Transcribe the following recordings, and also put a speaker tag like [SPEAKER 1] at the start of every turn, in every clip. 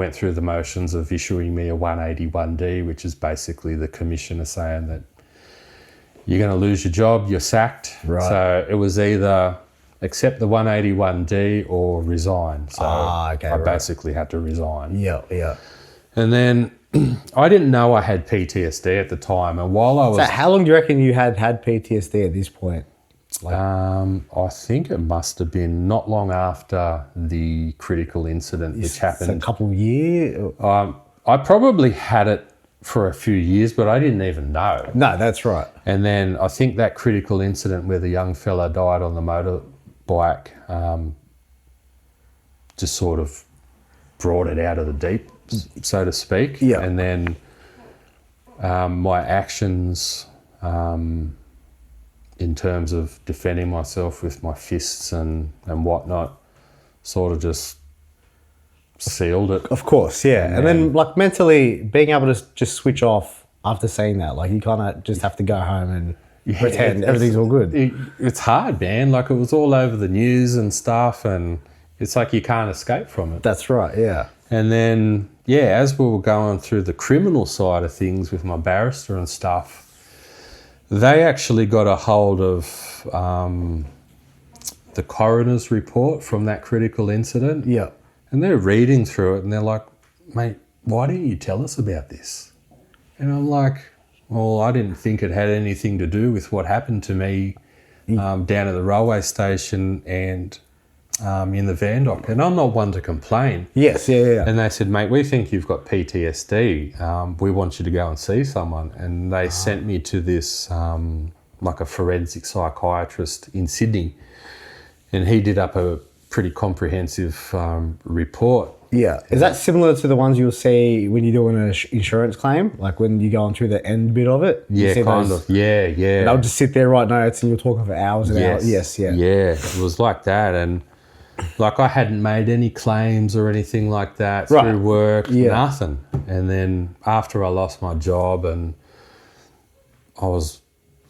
[SPEAKER 1] went through the motions of issuing me a 181D, which is basically the commissioner saying that you're going to lose your job, you're sacked.
[SPEAKER 2] Right.
[SPEAKER 1] So it was either accept the 181D or resign. So I basically had to resign.
[SPEAKER 2] Yeah.
[SPEAKER 1] And then I didn't know I had PTSD at the time. And while I was...
[SPEAKER 2] So how long do you reckon you had PTSD at this point?
[SPEAKER 1] I think it must have been not long after the critical incident which happened.
[SPEAKER 2] A couple of years?
[SPEAKER 1] I probably had it for a few years, but I didn't even know.
[SPEAKER 2] No, that's right.
[SPEAKER 1] And then I think that critical incident where the young fella died on the motorbike just sort of brought it out of the deep, so to speak.
[SPEAKER 2] Yeah.
[SPEAKER 1] And then my actions in terms of defending myself with my fists and whatnot sort of just sealed it.
[SPEAKER 2] Of course, yeah. And then like mentally being able to just switch off after saying that, like you kind of just have to go home and pretend everything's all good.
[SPEAKER 1] It's hard, man. Like it was all over the news and stuff, and it's like you can't escape from it.
[SPEAKER 2] That's right, yeah.
[SPEAKER 1] And then, as we were going through the criminal side of things with my barrister and stuff, they actually got a hold of the coroner's report from that critical incident.
[SPEAKER 2] Yeah.
[SPEAKER 1] And they're reading through it and they're like, mate, why didn't you tell us about this? And I'm like, well, I didn't think it had anything to do with what happened to me down at the railway station and in the van dock. And I'm not one to complain.
[SPEAKER 2] Yes, yeah.
[SPEAKER 1] And they said, mate, we think you've got PTSD. We want you to go and see someone. And they sent me to this, like a forensic psychiatrist in Sydney. And he did up a pretty comprehensive report.
[SPEAKER 2] Yeah. Is that similar to the ones you'll see when you're doing an insurance claim? Like when you're going through the end bit of it?
[SPEAKER 1] Yeah, kind of. Yeah.
[SPEAKER 2] And they'll just sit there, write notes, and you're talking for hours and hours. Yes, yeah.
[SPEAKER 1] Yeah, it was like that. And like I hadn't made any claims or anything like that through work, nothing. And then after I lost my job and I was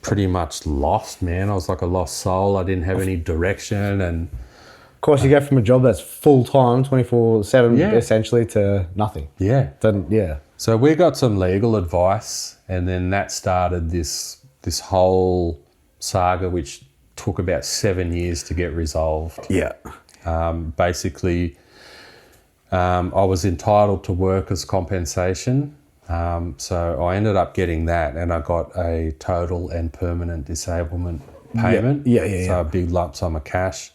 [SPEAKER 1] pretty much lost, man. I was like a lost soul. I didn't have any direction. And
[SPEAKER 2] of course, you go from a job that's full-time, 24/7 essentially, to nothing.
[SPEAKER 1] Yeah.
[SPEAKER 2] Yeah.
[SPEAKER 1] So we got some legal advice, and then that started this whole saga, which took about 7 years to get resolved.
[SPEAKER 2] Yeah.
[SPEAKER 1] Basically, I was entitled to workers' compensation. So I ended up getting that, and I got a total and permanent disablement payment.
[SPEAKER 2] Yeah.
[SPEAKER 1] So a big lump sum of cash.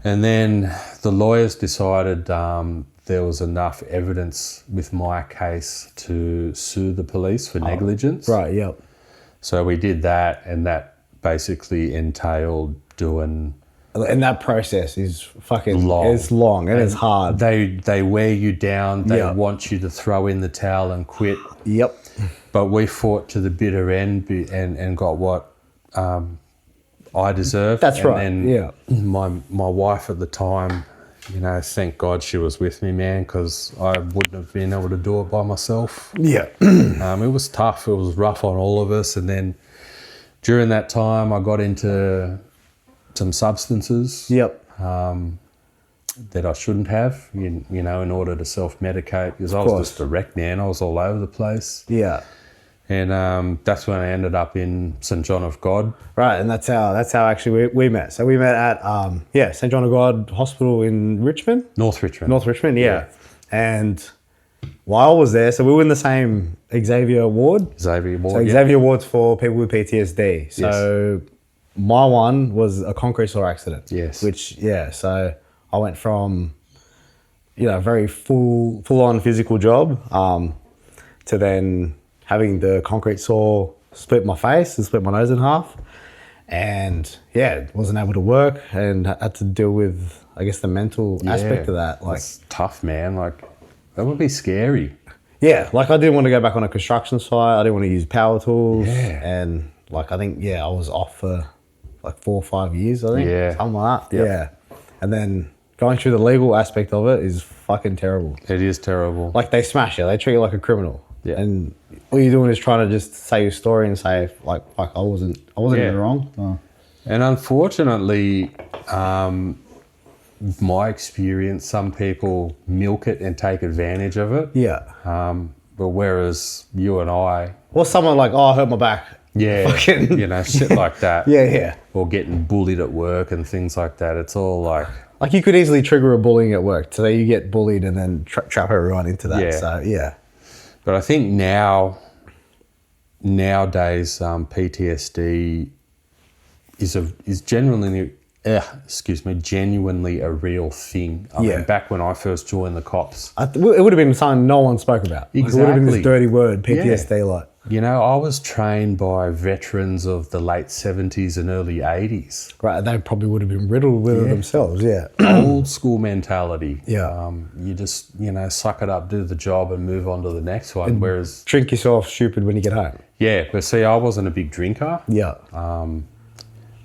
[SPEAKER 1] And then the lawyers decided there was enough evidence with my case to sue the police for negligence.
[SPEAKER 2] Right, yep.
[SPEAKER 1] So we did that, and that basically entailed doing...
[SPEAKER 2] And that process is fucking
[SPEAKER 1] long.
[SPEAKER 2] It's long and it's hard.
[SPEAKER 1] They wear you down. They want you to throw in the towel and quit.
[SPEAKER 2] Yep.
[SPEAKER 1] But we fought to the bitter end and got what I deserved.
[SPEAKER 2] That's right.
[SPEAKER 1] And my wife at the time, thank God she was with me, man, because I wouldn't have been able to do it by myself.
[SPEAKER 2] Yeah.
[SPEAKER 1] It was tough. It was rough on all of us. And then during that time, I got into some substances.
[SPEAKER 2] Yep.
[SPEAKER 1] That I shouldn't have, in order to self-medicate, because I was just a wreck, man. I was all over the place.
[SPEAKER 2] Yeah.
[SPEAKER 1] And that's when I ended up in St John of God.
[SPEAKER 2] Right, and that's how actually we met. So we met at St John of God Hospital in Richmond.
[SPEAKER 1] North Richmond,
[SPEAKER 2] yeah. And while I was there, so we were in the same Xavier ward.
[SPEAKER 1] Xavier
[SPEAKER 2] ward's for people with PTSD. So my one was a concrete saw accident.
[SPEAKER 1] Yes.
[SPEAKER 2] So I went from, a very full-on physical job to then having the concrete saw split my face and split my nose in half. And wasn't able to work and had to deal with, I guess, the mental aspect of that. Like,
[SPEAKER 1] it's tough, man. Like, that would be scary.
[SPEAKER 2] Yeah, like I didn't want to go back on a construction site. I didn't want to use power tools.
[SPEAKER 1] Yeah.
[SPEAKER 2] And like, I think, I was off for like 4 or 5 years, I think.
[SPEAKER 1] Yeah.
[SPEAKER 2] Something like that.
[SPEAKER 1] Yep.
[SPEAKER 2] Yeah. And then going through the legal aspect of it is fucking terrible.
[SPEAKER 1] It is terrible.
[SPEAKER 2] Like, they smash you. They treat you like a criminal.
[SPEAKER 1] Yeah.
[SPEAKER 2] And all you're doing is trying to just say your story and say, like, fuck, I wasn't even wrong. Oh.
[SPEAKER 1] And unfortunately, my experience, some people milk it and take advantage of it.
[SPEAKER 2] Yeah.
[SPEAKER 1] But whereas you and I...
[SPEAKER 2] Or someone like, oh, I hurt my back.
[SPEAKER 1] Yeah,
[SPEAKER 2] Fucking...
[SPEAKER 1] you know, shit like that.
[SPEAKER 2] Yeah.
[SPEAKER 1] Or getting bullied at work and things like that. It's all like...
[SPEAKER 2] Like you could easily trigger a bullying at work. So you get bullied and then trap everyone into that.
[SPEAKER 1] Yeah.
[SPEAKER 2] So, yeah.
[SPEAKER 1] But I think nowadays, PTSD is genuinely a real thing. I mean, back when I first joined the cops,
[SPEAKER 2] it would have been something no one spoke about.
[SPEAKER 1] Exactly.
[SPEAKER 2] Like, it would have been this dirty word, PTSD. Like,
[SPEAKER 1] you know, I was trained by veterans of the late 70s and early 80s.
[SPEAKER 2] Right, they probably would have been riddled with it themselves. Yeah,
[SPEAKER 1] old school mentality.
[SPEAKER 2] Yeah,
[SPEAKER 1] you just suck it up, do the job, and move on to the next one. Whereas
[SPEAKER 2] drink yourself stupid when you get home.
[SPEAKER 1] Yeah, but see, I wasn't a big drinker.
[SPEAKER 2] Yeah.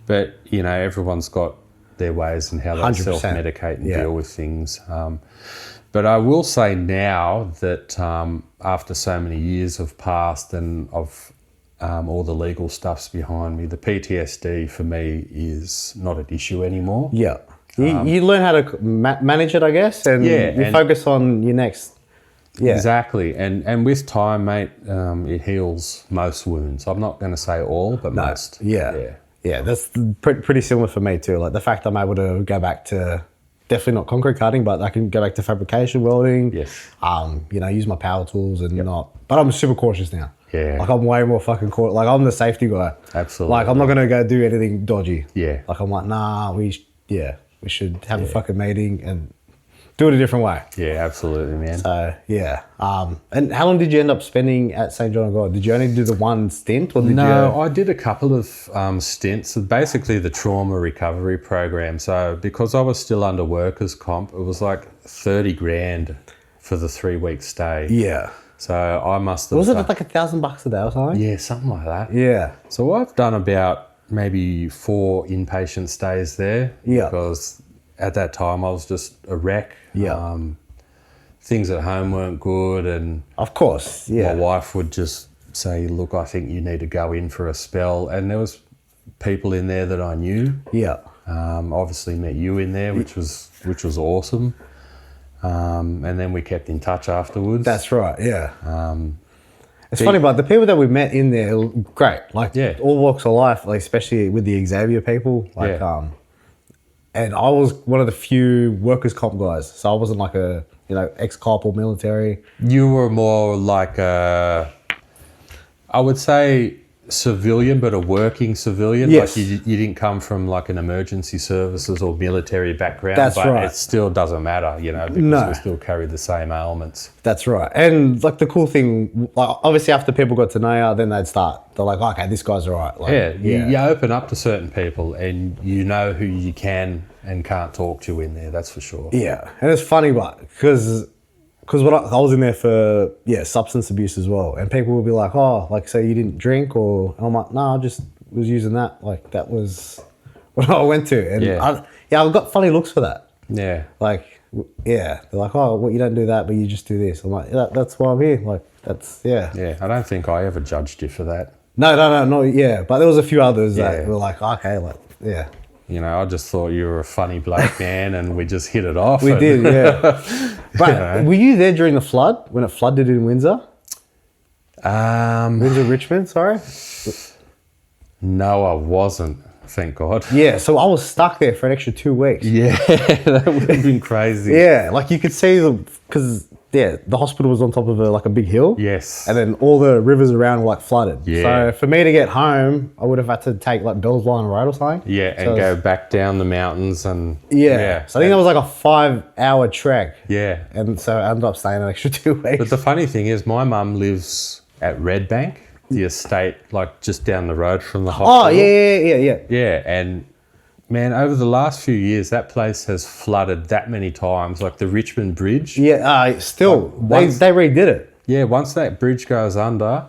[SPEAKER 1] But, everyone's got their ways and how they
[SPEAKER 2] 100%.
[SPEAKER 1] self-medicate and deal with things. But I will say now that after so many years have passed and of all the legal stuff's behind me, the PTSD for me is not an issue anymore.
[SPEAKER 2] Yeah. You learn how to manage it, I guess, and you focus on your next... Yeah.
[SPEAKER 1] Exactly. And with time, mate, it heals most wounds. I'm not going to say all, but most.
[SPEAKER 2] Yeah, that's pretty similar for me too. Like the fact I'm able to go back to, definitely not concrete cutting, but I can go back to fabrication, welding.
[SPEAKER 1] Yes.
[SPEAKER 2] Use my power tools and not. But I'm super cautious now.
[SPEAKER 1] Yeah.
[SPEAKER 2] Like I'm way more fucking cautious. Like I'm the safety guy.
[SPEAKER 1] Absolutely.
[SPEAKER 2] Like I'm not gonna go do anything dodgy.
[SPEAKER 1] Yeah.
[SPEAKER 2] Like I'm like, nah, we should have a fucking meeting and do it a different way.
[SPEAKER 1] Yeah, absolutely, man.
[SPEAKER 2] So, yeah. And how long did you end up spending at St. John of God? Did you only do the one stint? Or
[SPEAKER 1] No, I did a couple of stints. Basically, the trauma recovery program. So, because I was still under workers' comp, it was like 30 grand for the 3-week stay.
[SPEAKER 2] Yeah.
[SPEAKER 1] So, I must have...
[SPEAKER 2] Was it like $1,000 a day or something?
[SPEAKER 1] Yeah, something like that.
[SPEAKER 2] Yeah.
[SPEAKER 1] So, I've done about maybe 4 inpatient stays there.
[SPEAKER 2] Yeah.
[SPEAKER 1] Because at that time, I was just a wreck.
[SPEAKER 2] Yeah.
[SPEAKER 1] Things at home weren't good, and
[SPEAKER 2] of course,
[SPEAKER 1] my wife would just say, "Look, I think you need to go in for a spell." And there was people in there that I knew.
[SPEAKER 2] Yeah.
[SPEAKER 1] Obviously met you in there, which was awesome. And then we kept in touch afterwards.
[SPEAKER 2] That's right. Yeah. It's funny, but the people that we met in there, great. Like all walks of life, like especially with the Xavier people. Like and I was one of the few workers' comp guys, so I wasn't like a ex-cop or military.
[SPEAKER 1] You were more like I would say civilian, but a working civilian.
[SPEAKER 2] Yes.
[SPEAKER 1] Like you didn't come from like an emergency services or military background.
[SPEAKER 2] That's
[SPEAKER 1] but
[SPEAKER 2] right.
[SPEAKER 1] It still doesn't matter, because we still carry the same ailments.
[SPEAKER 2] That's right. And like the cool thing, like obviously after people got to know you, then they're like, okay, this guy's all right. Like,
[SPEAKER 1] you open up to certain people and you know who you can and can't talk to in there, that's for sure.
[SPEAKER 2] Yeah. And it's funny, but because when I was in there for substance abuse as well, and people would be like, oh, like say you didn't drink, or and I'm like, no, I just was using that. Like that was what I went to, and I've got funny looks for that.
[SPEAKER 1] Yeah,
[SPEAKER 2] like they're like, oh, well, you don't do that, but you just do this. I'm like, that's why I'm here. Like that's
[SPEAKER 1] Yeah, I don't think I ever judged you for that.
[SPEAKER 2] No, but there was a few others that were like, okay, like
[SPEAKER 1] I just thought you were a funny bloke, man, and we just hit it off.
[SPEAKER 2] We did, yeah. But were you there during the flood, when it flooded in Windsor? Windsor, Richmond, sorry?
[SPEAKER 1] No, I wasn't, thank God.
[SPEAKER 2] Yeah, so I was stuck there for an extra 2 weeks.
[SPEAKER 1] Yeah, that would have been crazy.
[SPEAKER 2] Yeah, like you could see because the hospital was on top of a big hill.
[SPEAKER 1] Yes.
[SPEAKER 2] And then all the rivers around were like flooded.
[SPEAKER 1] Yeah.
[SPEAKER 2] So for me to get home, I would have had to take like Bell's Line Road or something.
[SPEAKER 1] Yeah, and go back down the mountains and...
[SPEAKER 2] Yeah. So I think that was like a 5-hour trek.
[SPEAKER 1] Yeah.
[SPEAKER 2] And so I ended up staying an extra 2 weeks.
[SPEAKER 1] But the funny thing is my mum lives at Red Bank, the estate, like just down the road from the hospital.
[SPEAKER 2] Oh, yeah.
[SPEAKER 1] Yeah, and... Man, over the last few years, that place has flooded that many times, like the Richmond Bridge.
[SPEAKER 2] Yeah, still, they redid it.
[SPEAKER 1] Yeah, once that bridge goes under,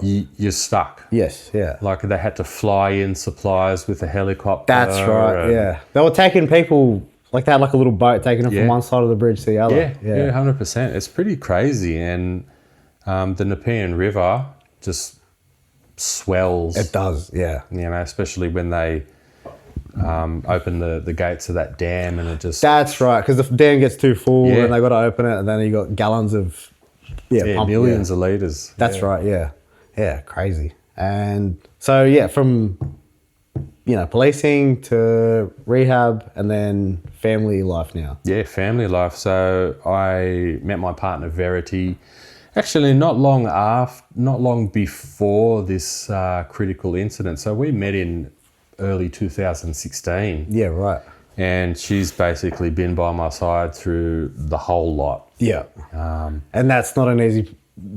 [SPEAKER 1] you're stuck.
[SPEAKER 2] Yes, yeah.
[SPEAKER 1] Like they had to fly in supplies with a helicopter.
[SPEAKER 2] That's right, yeah. They were taking people, like they had like a little boat taking them from one side of the bridge to the other.
[SPEAKER 1] Yeah, 100%. It's pretty crazy. And the Nepean River just swells.
[SPEAKER 2] It does, yeah.
[SPEAKER 1] Especially when they... open the gates of that dam, and it just...
[SPEAKER 2] That's right, because the dam gets too full and they got to open it, and then you got gallons of
[SPEAKER 1] millions of litres.
[SPEAKER 2] That's right, yeah, crazy. And so from policing to rehab and then family life now.
[SPEAKER 1] Yeah, family life. So I met my partner Verity actually not long before this critical incident. So we met in early 2016.
[SPEAKER 2] Yeah, right.
[SPEAKER 1] And she's basically been by my side through the whole lot.
[SPEAKER 2] Yeah. And that's not an easy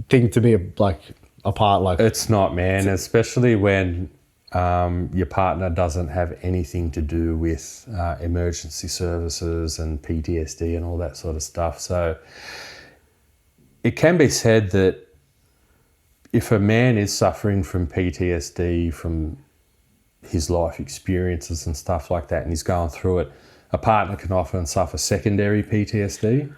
[SPEAKER 2] thing to be apart.
[SPEAKER 1] It's not, man, especially when your partner doesn't have anything to do with emergency services and PTSD and all that sort of stuff. So it can be said that if a man is suffering from PTSD, from his life experiences and stuff like that, and he's going through it, a partner can often suffer secondary PTSD.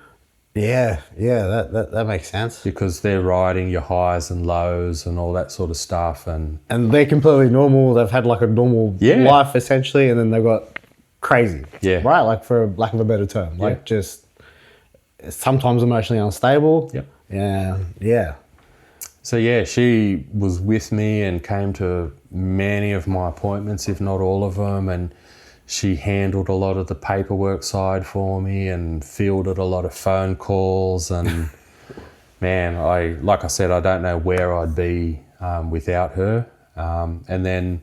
[SPEAKER 2] Yeah, that makes sense.
[SPEAKER 1] Because they're riding your highs and lows and all that sort of stuff. And
[SPEAKER 2] they're completely normal. They've had a normal life essentially, and then they've got crazy. Yeah. Right? For lack of a better term. Just sometimes emotionally unstable.
[SPEAKER 1] Yep.
[SPEAKER 2] Yeah.
[SPEAKER 1] So she was with me and came to many of my appointments, if not all of them, and she handled a lot of the paperwork side for me and fielded a lot of phone calls. And man, like I said, I don't know where I'd be without her. And then,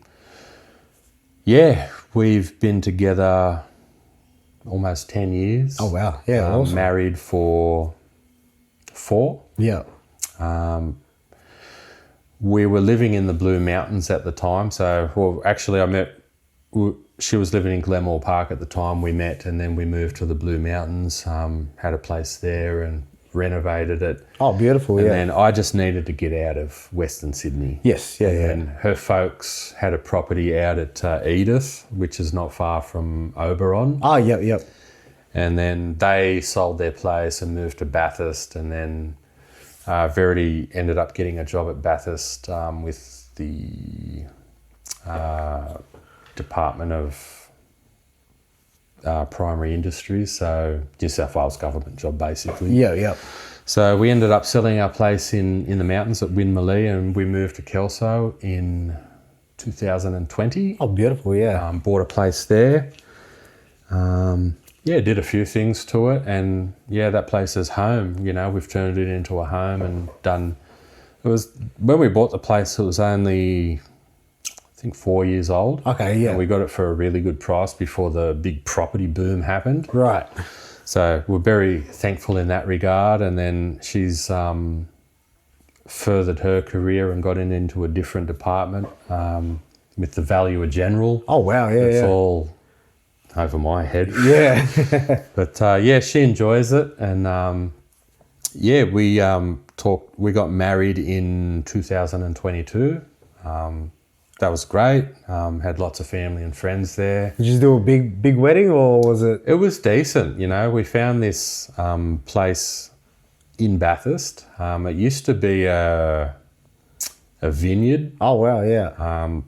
[SPEAKER 1] we've been together almost 10 years.
[SPEAKER 2] Oh, wow. Yeah, awesome.
[SPEAKER 1] Married for 4.
[SPEAKER 2] Yeah.
[SPEAKER 1] We were living in the Blue Mountains at the time. So, she was living in Glenmore Park at the time we met, and then we moved to the Blue Mountains, had a place there and renovated it.
[SPEAKER 2] Oh, beautiful,
[SPEAKER 1] and then I just needed to get out of Western Sydney.
[SPEAKER 2] Yes,
[SPEAKER 1] And her folks had a property out at Edith, which is not far from Oberon.
[SPEAKER 2] Oh, yep.
[SPEAKER 1] And then they sold their place and moved to Bathurst, and then Verity ended up getting a job at Bathurst with the Department of Primary Industries, so New South Wales government job basically.
[SPEAKER 2] Yeah.
[SPEAKER 1] So we ended up selling our place in the mountains at Winmalee, and we moved to Kelso in 2020.
[SPEAKER 2] Oh, beautiful, yeah.
[SPEAKER 1] Bought a place there. Did a few things to it, and that place is home. We've turned it into a home and done. It was when we bought the place, it was only, I think, 4 years old.
[SPEAKER 2] Okay, yeah.
[SPEAKER 1] And we got it for a really good price before the big property boom happened.
[SPEAKER 2] Right.
[SPEAKER 1] So we're very thankful in that regard. And then she's furthered her career and got into a different department with the Valuer General.
[SPEAKER 2] Oh, wow, yeah.
[SPEAKER 1] It's all over my head.
[SPEAKER 2] Yeah.
[SPEAKER 1] But she enjoys it. And we got married in 2022. That was great. Had lots of family and friends there.
[SPEAKER 2] Did you do a big wedding, or was it?
[SPEAKER 1] It was decent. We found this place in Bathurst. It used to be a vineyard.
[SPEAKER 2] Oh, wow, yeah.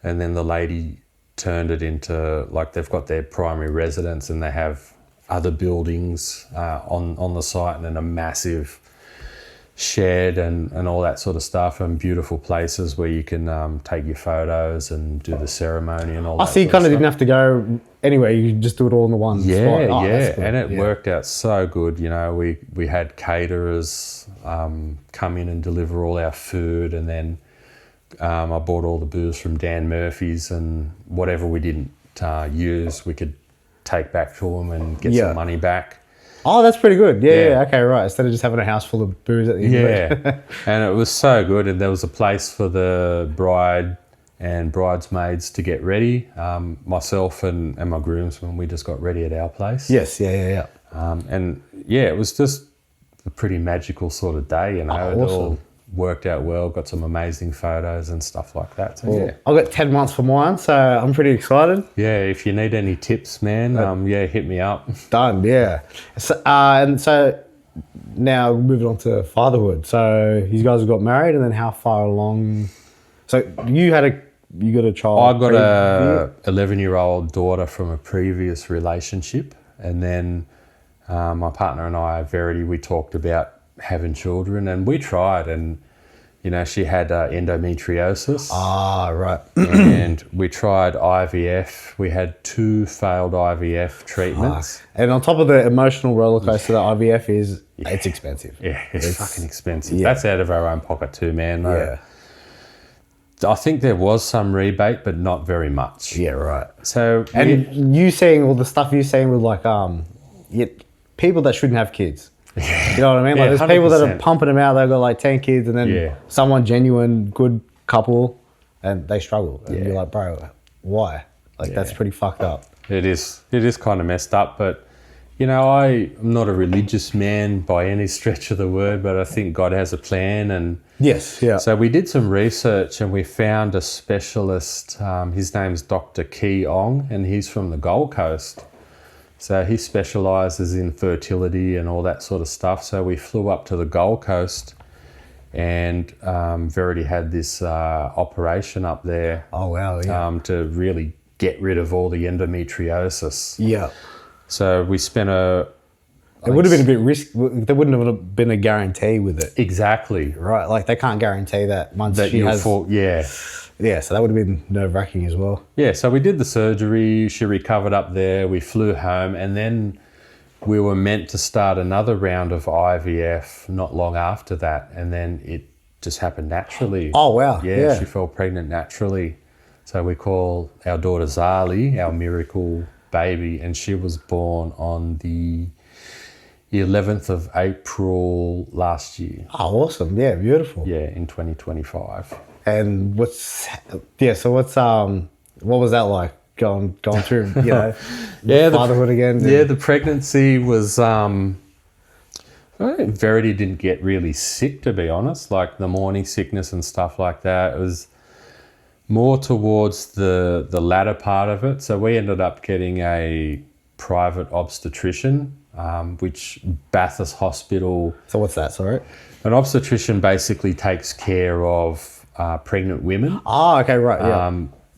[SPEAKER 1] And then the lady turned it into, they've got their primary residence, and they have other buildings on the site, and then a massive shed and all that sort of stuff, and beautiful places where you can take your photos and do the ceremony and all that.
[SPEAKER 2] So you kind of didn't have to go anywhere, you could just do it all in the one spot. Oh,
[SPEAKER 1] And it worked out so good. We had caterers come in and deliver all our food, and then I bought all the booze from Dan Murphy's, and whatever we didn't use, we could take back to them and get some money back.
[SPEAKER 2] Oh, that's pretty good. Yeah. Okay, right. Instead of just having a house full of booze at the end.
[SPEAKER 1] Yeah, and it was so good. And there was a place for the bride and bridesmaids to get ready. Myself and my groomsmen, we just got ready at our place.
[SPEAKER 2] Yes, yeah.
[SPEAKER 1] It was just a pretty magical sort of day. It all worked out well. Got some amazing photos and stuff like that. So
[SPEAKER 2] I've got 10 months for mine, so I'm pretty excited.
[SPEAKER 1] Yeah, if you need any tips, man, hit me up.
[SPEAKER 2] Done. Yeah. So, and so now moving on to fatherhood. So you guys got married, and then how far along? So you had you got a child?
[SPEAKER 1] I got a 11-year-old daughter from a previous relationship, and then my partner and I, Verity, we talked about having children, and we tried, and she had endometriosis.
[SPEAKER 2] Ah, right.
[SPEAKER 1] And we tried IVF. We had 2 failed IVF treatments.
[SPEAKER 2] Fuck. And on top of the emotional roller coaster that IVF is, it's expensive.
[SPEAKER 1] Yeah, it's fucking expensive.
[SPEAKER 2] Yeah.
[SPEAKER 1] That's out of our own pocket too, man.
[SPEAKER 2] Yeah.
[SPEAKER 1] I think there was some rebate, but not very much.
[SPEAKER 2] Yeah, right.
[SPEAKER 1] So,
[SPEAKER 2] and you saying all the stuff you're saying with like people that shouldn't have kids. You know what I mean? Like there's people that are pumping them out. They've got like 10 kids, and then someone genuine, good couple, and they struggle. And you're like, bro, why? Like that's pretty fucked up.
[SPEAKER 1] It is kind of messed up, but I'm not a religious man by any stretch of the word, but I think God has a plan. And
[SPEAKER 2] yes, yeah.
[SPEAKER 1] So we did some research and we found a specialist. His name's Dr. Ki Ong, and he's from the Gold Coast. So he specialises in fertility and all that sort of stuff. So we flew up to the Gold Coast, and Verity had this operation up there.
[SPEAKER 2] Oh, wow, yeah.
[SPEAKER 1] To really get rid of all the endometriosis.
[SPEAKER 2] Yeah.
[SPEAKER 1] So we spent
[SPEAKER 2] it would have been a bit risky. There wouldn't have been a guarantee with it.
[SPEAKER 1] Exactly.
[SPEAKER 2] Right. Like they can't guarantee that once she has... Yeah, so that would have been nerve-wracking as well.
[SPEAKER 1] Yeah, so we did the surgery. She recovered up there. We flew home, and then we were meant to start another round of IVF not long after that, and then it just happened naturally.
[SPEAKER 2] Oh, wow.
[SPEAKER 1] Yeah, she fell pregnant naturally. So we call our daughter Zali our miracle baby, and she was born on the 11th of April last year.
[SPEAKER 2] Oh, awesome. Yeah, beautiful.
[SPEAKER 1] Yeah, in 2025.
[SPEAKER 2] And what was that like going through, fatherhood again?
[SPEAKER 1] Yeah, the pregnancy was, Verity didn't get really sick, to be honest, like the morning sickness and stuff like that. It was more towards the latter part of it. So we ended up getting a private obstetrician, which Bathurst Hospital.
[SPEAKER 2] So what's that, sorry?
[SPEAKER 1] An obstetrician basically takes care of pregnant women.
[SPEAKER 2] Oh, okay, right, yeah.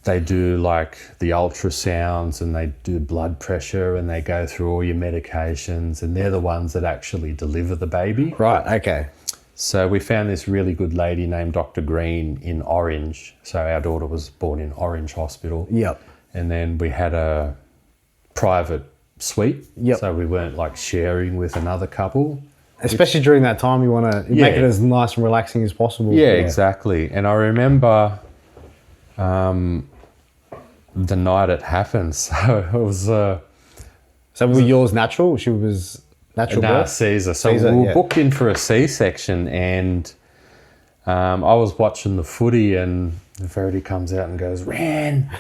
[SPEAKER 1] They do like the ultrasounds, and they do blood pressure, and they go through all your medications, and they're the ones that actually deliver the baby.
[SPEAKER 2] Right, okay.
[SPEAKER 1] So we found this really good lady named Dr. Green in Orange. So our daughter was born in Orange Hospital.
[SPEAKER 2] Yep.
[SPEAKER 1] And then we had a private suite.
[SPEAKER 2] Yep.
[SPEAKER 1] So we weren't like sharing with another couple.
[SPEAKER 2] Especially during that time, you want to make it as nice and relaxing as possible.
[SPEAKER 1] Yeah, exactly. And I remember the night it happened. So it was... so
[SPEAKER 2] were yours natural? She was natural birth?
[SPEAKER 1] Caesar. So we were booked in for a C-section, and I was watching the footy, and Verity comes out and goes, "Ran,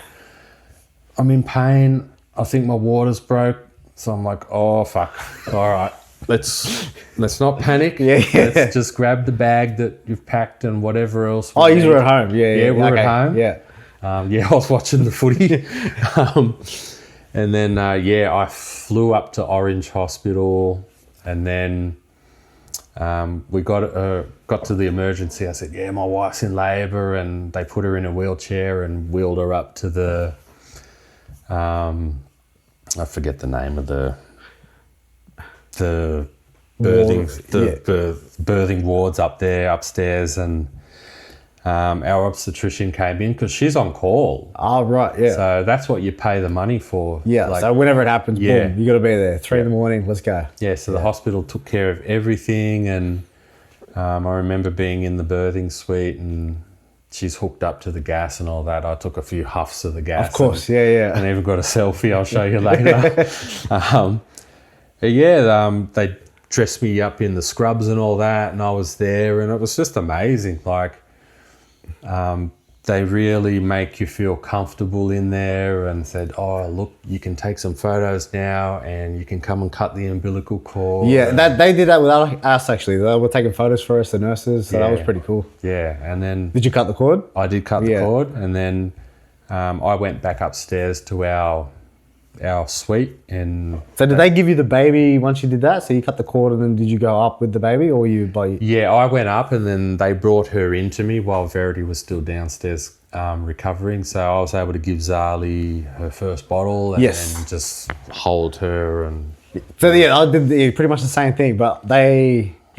[SPEAKER 1] I'm in pain. I think my water's broke." So I'm like, "Oh, fuck. All right. Let's not panic. Let's just grab the bag that you've packed and whatever else."
[SPEAKER 2] Oh, you were at home. Yeah,
[SPEAKER 1] we're at home.
[SPEAKER 2] Yeah.
[SPEAKER 1] I was watching the footy. And then, I flew up to Orange Hospital, and then we got to the emergency. I said, my wife's in labour, and they put her in a wheelchair and wheeled her up to the, I forget the name of the birthing wards up there upstairs, and our obstetrician came in because she's on call.
[SPEAKER 2] Oh, right, yeah.
[SPEAKER 1] So that's what you pay the money for.
[SPEAKER 2] Yeah, so whenever it happens, boom, you got to be there. 3 a.m, let's go.
[SPEAKER 1] Yeah, so the hospital took care of everything, and I remember being in the birthing suite, and she's hooked up to the gas and all that. I took a few huffs of the gas.
[SPEAKER 2] Of course, and
[SPEAKER 1] even got a selfie I'll show you later. They dressed me up in the scrubs and all that, and I was there, and it was just amazing. Like, they really make you feel comfortable in there, and said, "Oh, look, you can take some photos now, and you can come and cut the umbilical cord."
[SPEAKER 2] Yeah, they did that without us, actually. They were taking photos for us, the nurses, so that was pretty cool.
[SPEAKER 1] Yeah, and then...
[SPEAKER 2] Did you cut the cord?
[SPEAKER 1] I did cut the cord, and then I went back upstairs to our suite. And
[SPEAKER 2] so did they give you the baby once you did that? So you cut the cord, and then did you go up with the baby, or you...
[SPEAKER 1] Yeah, I went up, and then they brought her into me while Verity was still downstairs recovering. So I was able to give Zali her first bottle and just hold her. And
[SPEAKER 2] so I did pretty much the same thing, but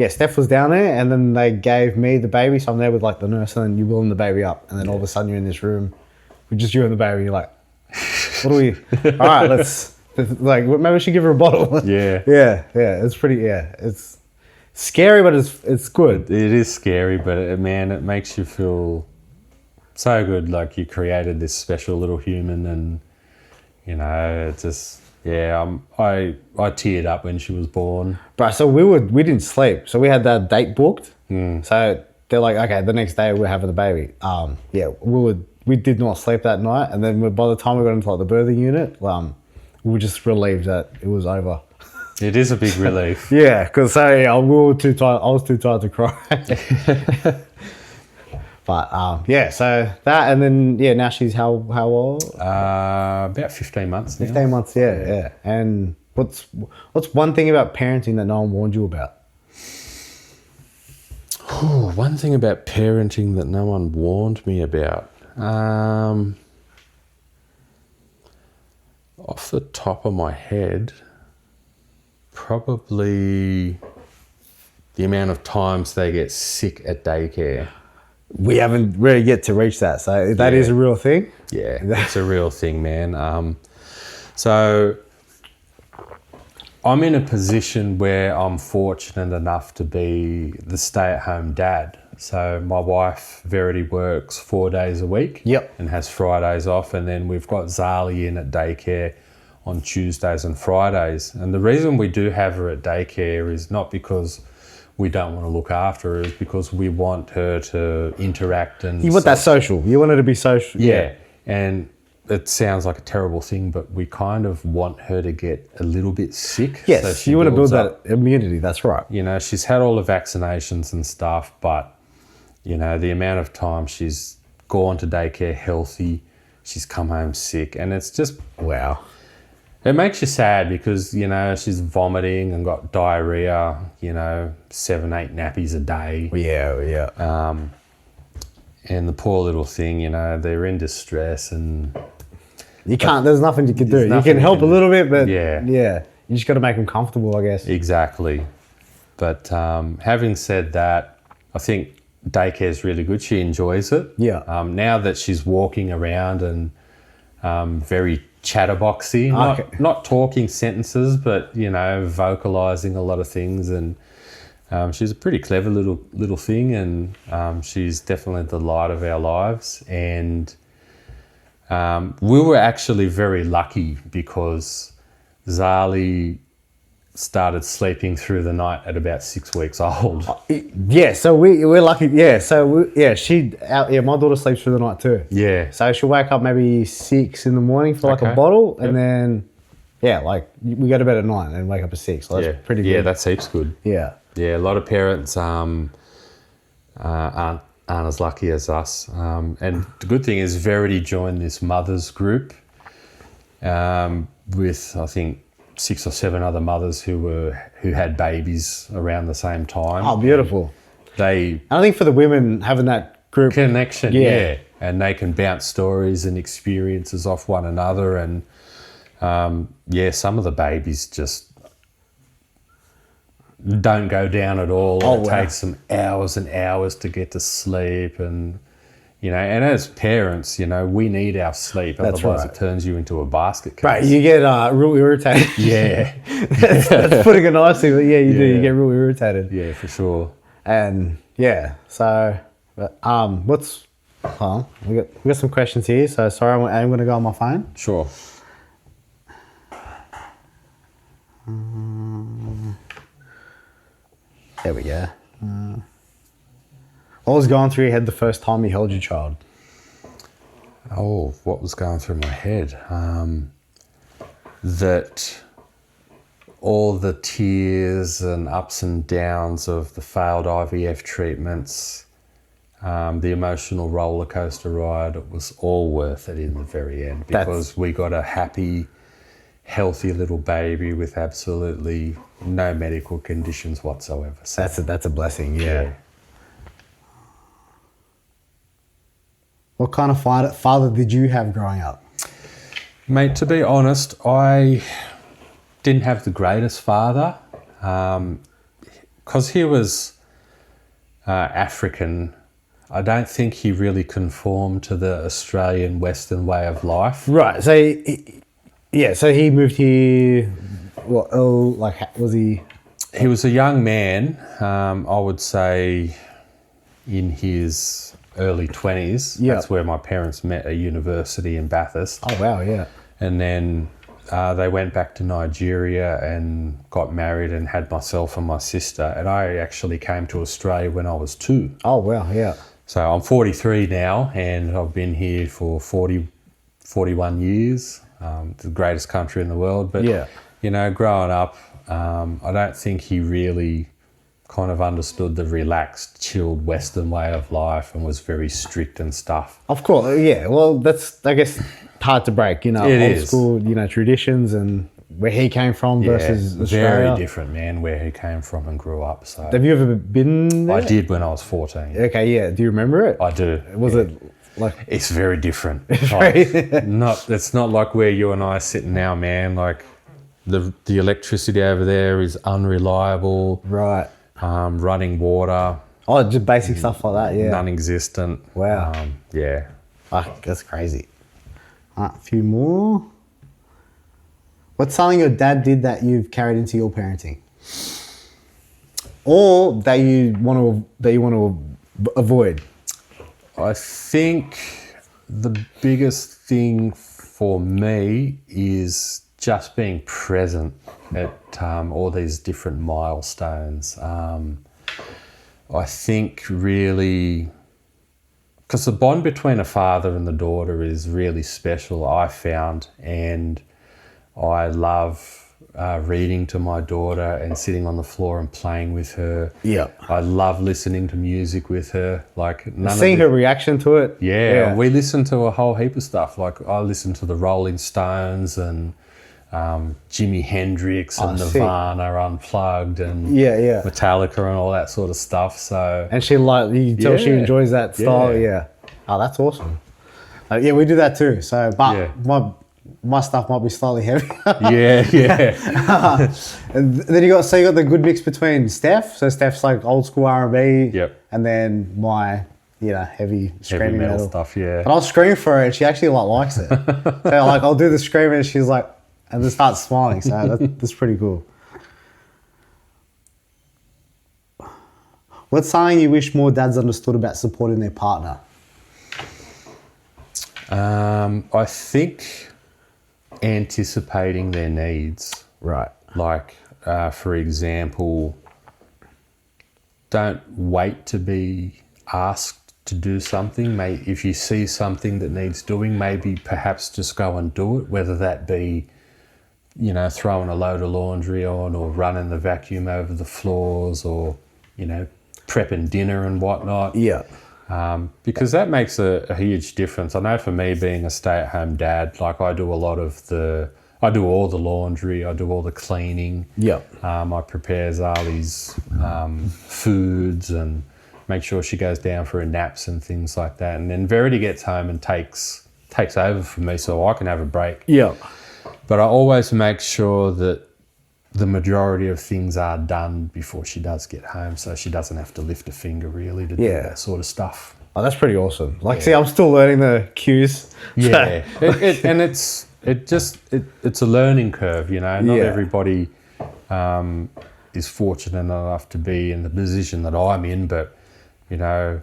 [SPEAKER 2] Steph was down there, and then they gave me the baby. So I'm there with like the nurse, and then you're wheeling the baby up, and then all of a sudden you're in this room with just you and the baby. You're like, what do we? All right, let's like maybe we should give her a bottle.
[SPEAKER 1] Yeah.
[SPEAKER 2] It's pretty. It's scary, but it's good.
[SPEAKER 1] It is scary, but it makes you feel so good. Like you created this special little human, and it's just. Yeah, I teared up when she was born.
[SPEAKER 2] Bro, so we didn't sleep. So we had that date booked. So they're like, okay, the next day we're having the baby. We did not sleep that night, and then by the time we got into like the birthing unit, we were just relieved that it was over.
[SPEAKER 1] It is a big relief.
[SPEAKER 2] Yeah, because we were too tired. I was too tired to cry. But so that, and then now she's how old?
[SPEAKER 1] About 15 months now.
[SPEAKER 2] 15 months, yeah. And what's one thing about parenting that no one warned you about?
[SPEAKER 1] One thing about parenting that no one warned me about. Off the top of my head, probably the amount of times they get sick at daycare.
[SPEAKER 2] We haven't really yet to reach that, so that is a real thing.
[SPEAKER 1] Yeah, it's a real thing, man. So I'm in a position where I'm fortunate enough to be the stay-at-home dad. So my wife, Verity, works 4 days a week.
[SPEAKER 2] Yep.
[SPEAKER 1] And has Fridays off, and then we've got Zali in at daycare on Tuesdays and Fridays. And the reason we do have her at daycare is not because we don't want to look after her, is because we want her to interact and...
[SPEAKER 2] You want that social. You want her to be social.
[SPEAKER 1] Yeah. And it sounds like a terrible thing, but we kind of want her to get a little bit sick.
[SPEAKER 2] Yes, so you want to build that immunity. That's right.
[SPEAKER 1] She's had all the vaccinations and stuff, but, the amount of time she's gone to daycare healthy, she's come home sick, and it's just...
[SPEAKER 2] Wow.
[SPEAKER 1] It makes you sad because, she's vomiting and got diarrhea, 7-8 nappies a day.
[SPEAKER 2] Yeah.
[SPEAKER 1] And the poor little thing, they're in distress, and...
[SPEAKER 2] You can't, there's nothing you can do. You can help a little bit, but you just got to make them comfortable, I guess.
[SPEAKER 1] Exactly. But having said that, I think daycare is really good. She enjoys it.
[SPEAKER 2] Yeah.
[SPEAKER 1] Now that she's walking around and very chatterboxy, not talking sentences, but vocalizing a lot of things, and she's a pretty clever little thing, and she's definitely the light of our lives. And we were actually very lucky because Zali started sleeping through the night at about 6 weeks old.
[SPEAKER 2] Yeah, so we're lucky. Yeah, so my daughter sleeps through the night too.
[SPEAKER 1] Yeah.
[SPEAKER 2] So she'll wake up maybe 6 in the morning for like a bottle, and then we go to bed at 9 and wake up at 6. So that's pretty good.
[SPEAKER 1] Yeah, that's heaps good.
[SPEAKER 2] Yeah.
[SPEAKER 1] Yeah, a lot of parents aren't as lucky as us. And the good thing is Verity joined this mothers group with, I think, 6 or 7 other mothers who had babies around the same time.
[SPEAKER 2] Oh, beautiful.
[SPEAKER 1] I
[SPEAKER 2] think for the women, having that group
[SPEAKER 1] connection, and they can bounce stories and experiences off one another, and some of the babies just don't go down at all. It takes them hours and hours to get to sleep, and and as parents, we need our sleep. Otherwise, it turns you into a basket case.
[SPEAKER 2] Right, you get real irritated.
[SPEAKER 1] Yeah.
[SPEAKER 2] That's putting it nicely, but you do. You get real irritated.
[SPEAKER 1] Yeah, for sure.
[SPEAKER 2] And so we got some questions here. So sorry, I'm going to go on my phone.
[SPEAKER 1] Sure.
[SPEAKER 2] There we go. What was going through your head the first time you held your child?
[SPEAKER 1] Oh, what was going through my head? That all the tears and ups and downs of the failed IVF treatments, the emotional roller coaster ride, it was all worth it in the very end, because we got a happy, healthy little baby with absolutely no medical conditions whatsoever. So that's
[SPEAKER 2] a blessing, yeah. What kind of father did you have growing up?
[SPEAKER 1] Mate, to be honest, I didn't have the greatest father because he was African. I don't think he really conformed to the Australian Western way of life.
[SPEAKER 2] Right. So, so he moved here. What? Was he?
[SPEAKER 1] He was a young man. I would say in his early 20s.
[SPEAKER 2] Yeah.
[SPEAKER 1] That's where my parents met at university in Bathurst.
[SPEAKER 2] Oh wow! Yeah.
[SPEAKER 1] And then they went back to Nigeria and got married and had myself and my sister. And I actually came to Australia when I was 2.
[SPEAKER 2] Oh wow! Yeah.
[SPEAKER 1] So I'm 43 now, and I've been here for 41 years. The greatest country in the world. But, you know, growing up, I don't think he really kind of understood the relaxed, chilled Western way of life and was very strict and stuff.
[SPEAKER 2] Of course, yeah. Well, that's, I guess, hard to break, you know, old school, you know, traditions and where he came from versus Australia.
[SPEAKER 1] Very different, man, where he came from and grew up. So
[SPEAKER 2] have you ever been there?
[SPEAKER 1] I did when I was 14.
[SPEAKER 2] Okay, yeah. Do you remember it?
[SPEAKER 1] I do.
[SPEAKER 2] Was it like...
[SPEAKER 1] It's very different. It's not like where you and I are sitting now, man. Like the electricity over there is unreliable.
[SPEAKER 2] Right.
[SPEAKER 1] Running water.
[SPEAKER 2] Oh, just basic stuff like that, yeah.
[SPEAKER 1] Non-existent.
[SPEAKER 2] Wow.
[SPEAKER 1] Yeah.
[SPEAKER 2] Oh, that's crazy. A few more. What's something your dad did that you've carried into your parenting, or that you want to avoid?
[SPEAKER 1] I think the biggest thing for me is just being present at all these different milestones. I think really, because the bond between a father and the daughter is really special, I found, and I love reading to my daughter and sitting on the floor and playing with her.
[SPEAKER 2] Yeah.
[SPEAKER 1] I love listening to music with her. Like
[SPEAKER 2] seeing her reaction to it.
[SPEAKER 1] Yeah, we listen to a whole heap of stuff. Like I listen to the Rolling Stones and Jimi Hendrix and Nirvana Unplugged and Metallica and all that sort of stuff. So
[SPEAKER 2] and she you tell she enjoys that style. Yeah. Oh, that's awesome. We do that too. So, but my stuff might be slightly heavy. And then you got the good mix between Steph. So Steph's like old school R&B.
[SPEAKER 1] Yep.
[SPEAKER 2] And then my heavy screaming metal
[SPEAKER 1] stuff. Yeah.
[SPEAKER 2] And I'll scream for her and she actually likes it. So like I'll do the screaming and she's like, and then starts smiling. So that's pretty cool. What's something you wish more dads understood about supporting their partner?
[SPEAKER 1] I think anticipating their needs.
[SPEAKER 2] Right.
[SPEAKER 1] Like, for example, don't wait to be asked to do something. If you see something that needs doing, maybe perhaps just go and do it, whether that be, you know, throwing a load of laundry on or running the vacuum over the floors or, you know, prepping dinner and whatnot.
[SPEAKER 2] Yeah.
[SPEAKER 1] Because that makes a huge difference. I know for me being a stay-at-home dad, like I do all the laundry, I do all the cleaning.
[SPEAKER 2] Yeah.
[SPEAKER 1] I prepare Zali's foods and make sure she goes down for her naps and things like that. And then Verity gets home and takes over for me so I can have a break.
[SPEAKER 2] Yeah.
[SPEAKER 1] But I always make sure that the majority of things are done before she does get home, so she doesn't have to lift a finger really to do that sort of stuff.
[SPEAKER 2] Oh, that's pretty awesome. Like, see, I'm still learning the cues.
[SPEAKER 1] Yeah, it's a learning curve, you know. Not everybody is fortunate enough to be in the position that I'm in, but you know,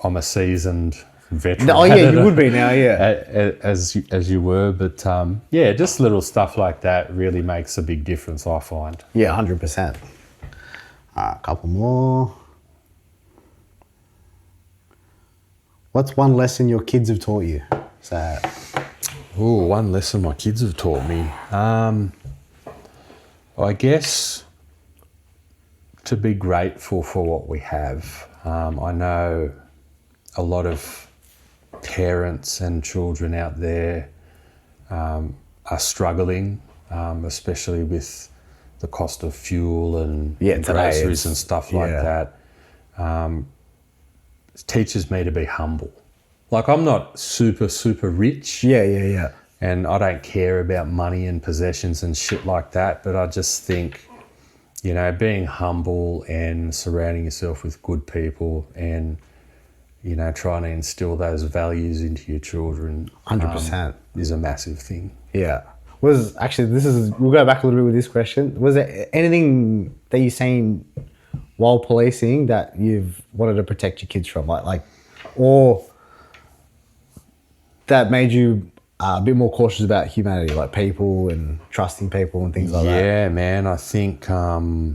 [SPEAKER 1] I'm a seasoned veteran.
[SPEAKER 2] Oh yeah, you would be now,
[SPEAKER 1] as you were, but just little stuff like that really makes a big difference, I find.
[SPEAKER 2] Yeah, 100%. A couple more. What's one lesson your kids have taught you? So,
[SPEAKER 1] one lesson my kids have taught me. I guess to be grateful for what we have. I know a lot of parents and children out there are struggling, especially with the cost of fuel and groceries and stuff like that. It teaches me to be humble. like I'm not super rich.
[SPEAKER 2] Yeah.
[SPEAKER 1] And I don't care about money and possessions and shit like that. But I just think, you know, being humble and surrounding yourself with good people and, you know, trying to instill those values into your children
[SPEAKER 2] 100%
[SPEAKER 1] is a massive thing.
[SPEAKER 2] Yeah. We'll go back a little bit with this question. Was there anything that you've seen while policing that you've wanted to protect your kids from? Or that made you a bit more cautious about humanity, like people and trusting people and things like that?
[SPEAKER 1] Yeah, man. I think...
[SPEAKER 2] because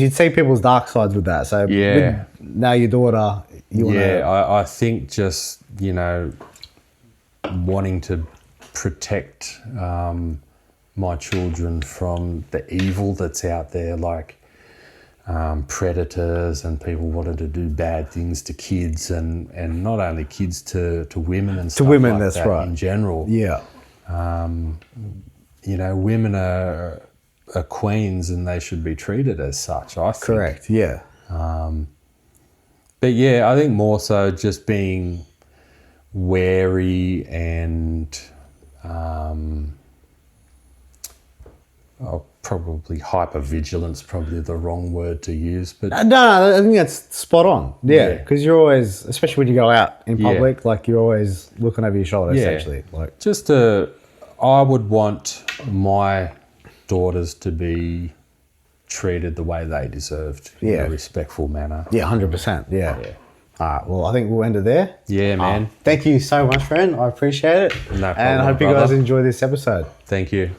[SPEAKER 2] you'd see people's dark sides with that. So
[SPEAKER 1] yeah.
[SPEAKER 2] Now your daughter...
[SPEAKER 1] I think just, you know, wanting to protect my children from the evil that's out there, like predators and people wanting to do bad things to kids and not only kids, to women and stuff like
[SPEAKER 2] that's
[SPEAKER 1] that
[SPEAKER 2] right.
[SPEAKER 1] in general.
[SPEAKER 2] Yeah.
[SPEAKER 1] You know, women are queens and they should be treated as such, I think.
[SPEAKER 2] Correct, yeah.
[SPEAKER 1] But yeah, I think more so just being wary and probably hypervigilance, probably the wrong word to use. But
[SPEAKER 2] no, I think that's spot on. Yeah, because you're always, especially when you go out in public, like you're always looking over your shoulder, essentially. Like
[SPEAKER 1] I would want my daughters to be treated the way they deserved, in a respectful manner.
[SPEAKER 2] Yeah, 100%. Yeah. All right, well, I think we'll end it there.
[SPEAKER 1] Yeah, man.
[SPEAKER 2] Thank you so much, friend. I appreciate it.
[SPEAKER 1] No problem,
[SPEAKER 2] and I hope you guys enjoy this episode.
[SPEAKER 1] Thank you.